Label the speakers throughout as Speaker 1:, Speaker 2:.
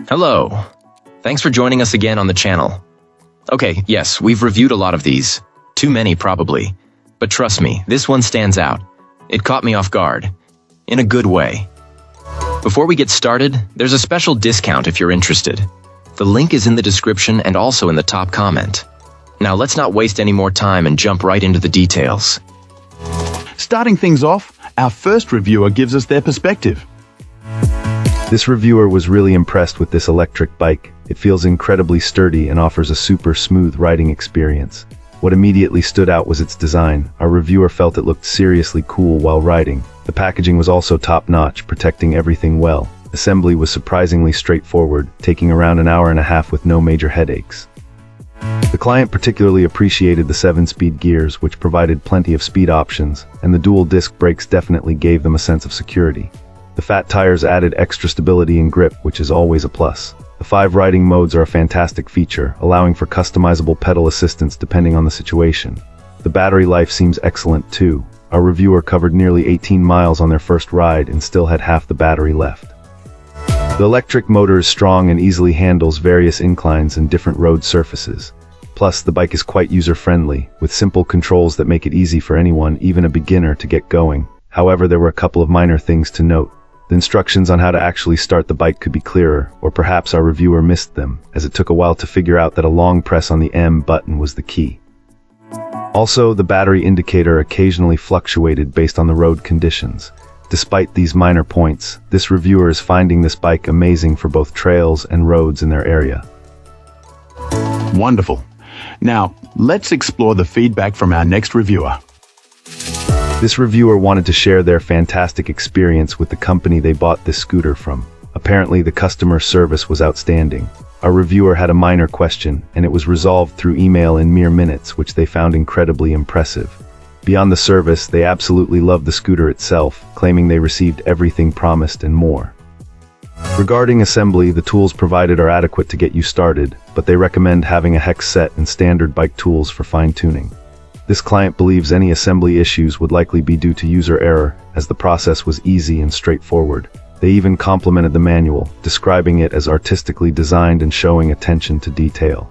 Speaker 1: Hello. Thanks for joining us again on the channel. Okay, yes, we've reviewed a lot of these. Too many, probably. But trust me, this one stands out. It caught me off guard. In a good way. Before we get started, there's a special discount if you're interested. The link is in the description and also in the top comment. Now let's not waste any more time and jump right into the details.
Speaker 2: Starting things off, our first reviewer gives us their perspective.
Speaker 3: This reviewer was really impressed with this electric bike. It feels incredibly sturdy and offers a super smooth riding experience. What immediately stood out was its design. Our reviewer felt it looked seriously cool while riding. The packaging was also top-notch, protecting everything well. Assembly was surprisingly straightforward, taking around an hour and a half with no major headaches. The client particularly appreciated the 7-speed gears, which provided plenty of speed options, and the dual-disc brakes definitely gave them a sense of security. The fat tires added extra stability and grip, which is always a plus. The 5 riding modes are a fantastic feature, allowing for customizable pedal assistance depending on the situation. The battery life seems excellent too. Our reviewer covered nearly 18 miles on their first ride and still had half the battery left. The electric motor is strong and easily handles various inclines and different road surfaces. Plus, the bike is quite user-friendly, with simple controls that make it easy for anyone, even a beginner, to get going. However, there were a couple of minor things to note. The instructions on how to actually start the bike could be clearer, or perhaps our reviewer missed them, as it took a while to figure out that a long press on the M button was the key. Also, the battery indicator occasionally fluctuated based on the road conditions. Despite these minor points, this reviewer is finding this bike amazing for both trails and roads in their area.
Speaker 2: Wonderful. Now, let's explore the feedback from our next reviewer.
Speaker 3: This reviewer wanted to share their fantastic experience with the company they bought this scooter from. Apparently, the customer service was outstanding. Our reviewer had a minor question, and it was resolved through email in mere minutes, which they found incredibly impressive. Beyond the service, they absolutely loved the scooter itself, claiming they received everything promised and more. Regarding assembly, the tools provided are adequate to get you started, but they recommend having a hex set and standard bike tools for fine-tuning. This client believes any assembly issues would likely be due to user error, as the process was easy and straightforward. They even complimented the manual, describing it as artistically designed and showing attention to detail.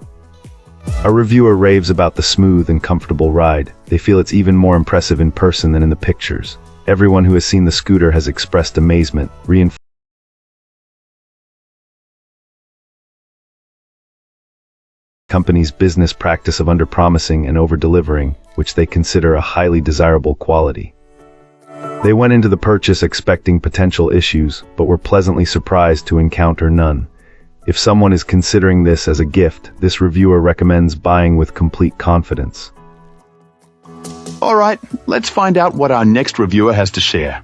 Speaker 3: Our reviewer raves about the smooth and comfortable ride. They feel it's even more impressive in person than in the pictures. Everyone who has seen the scooter has expressed amazement, reinforcing the company's business practice of under-promising and over-delivering, which they consider a highly desirable quality. They went into the purchase expecting potential issues, but were pleasantly surprised to encounter none. If someone is considering this as a gift, this reviewer recommends buying with complete confidence.
Speaker 2: Alright, let's find out what our next reviewer has to share.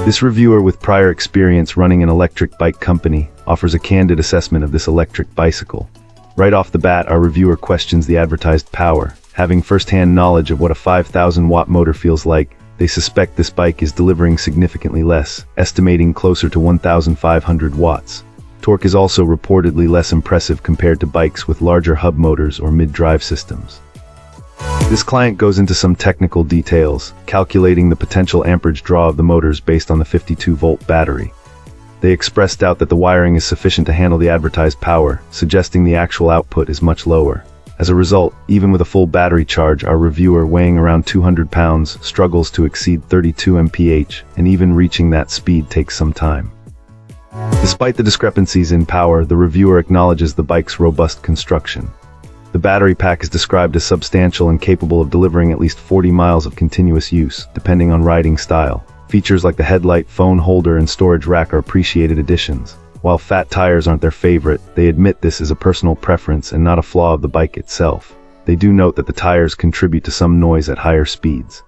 Speaker 3: This reviewer, with prior experience running an electric bike company, offers a candid assessment of this electric bicycle. Right off the bat, our reviewer questions the advertised power. Having first-hand knowledge of what a 5,000-watt motor feels like, they suspect this bike is delivering significantly less, estimating closer to 1,500 watts. Torque is also reportedly less impressive compared to bikes with larger hub motors or mid-drive systems. This client goes into some technical details, calculating the potential amperage draw of the motors based on the 52-volt battery. They expressed doubt that the wiring is sufficient to handle the advertised power, suggesting the actual output is much lower. As a result, even with a full battery charge, our reviewer, weighing around 200 pounds, struggles to exceed 32 mph, and even reaching that speed takes some time. Despite the discrepancies in power, the reviewer acknowledges the bike's robust construction. The battery pack is described as substantial and capable of delivering at least 40 miles of continuous use, depending on riding style. Features like the headlight, phone holder, and storage rack are appreciated additions. While fat tires aren't their favorite, they admit this is a personal preference and not a flaw of the bike itself. They do note that the tires contribute to some noise at higher speeds.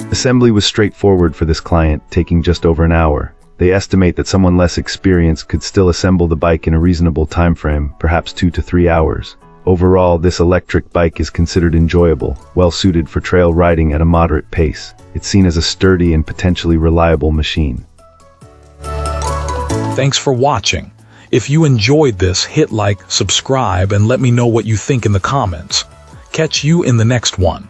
Speaker 3: Assembly was straightforward for this client, taking just over an hour. They estimate that someone less experienced could still assemble the bike in a reasonable time frame, perhaps 2 to 3 hours. Overall, this electric bike is considered enjoyable, well suited for trail riding at a moderate pace. It's seen as a sturdy and potentially reliable machine.
Speaker 4: Thanks for watching. If you enjoyed this, hit like, subscribe, and let me know what you think in the comments. Catch you in the next one.